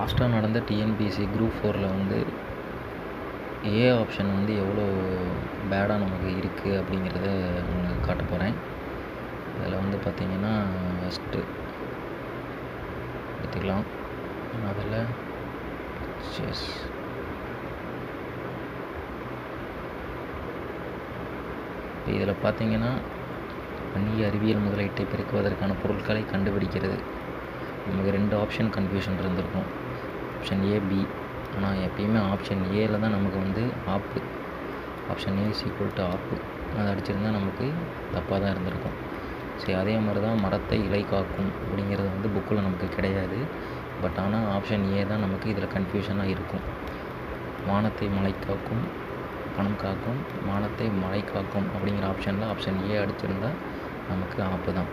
லாஸ்ட்டாக நடந்த TNPSC group 4ல் வந்து ஏ ஆப்ஷன் வந்து எவ்வளோ பேடாக நமக்கு இருக்குது அப்படிங்கிறத உங்களுக்கு காட்ட போகிறேன். அதில் வந்து பார்த்திங்கன்னா ஃபஸ்ட்டு எடுத்துக்கலாம். அதில் இப்போ இதில் பார்த்திங்கன்னா வணிக அறிவியல் முதலீட்டை பெருக்குவதற்கான பொருட்களை கண்டுபிடிக்கிறது. நமக்கு 2 ஆப்ஷன் கன்ஃபியூஷன் இருந்திருக்கும், ஆப்ஷன் ஏ, பி. ஆனால் எப்பயுமே ஆப்ஷன் ஏல தான் நமக்கு வந்து ஆப்பு, option A is equal to ஆப்பு அதை அடிச்சிருந்தால் நமக்கு தப்பாக தான் இருந்திருக்கும். சரி, அதே மாதிரி தான் மரத்தை இலை காக்கும் அப்படிங்கிறது வந்து புக்கில் நமக்கு கிடையாது. பட் ஆனால் ஆப்ஷன் ஏ தான் நமக்கு இதில் கன்ஃபியூஷனாக இருக்கும். வானத்தை மழை காக்கும், பணம் காக்கும், வானத்தை மழை காக்கும் அப்படிங்கிற ஆப்ஷனில் ஆப்ஷன் ஏ அடிச்சிருந்தால் நமக்கு ஆப்பு தான்.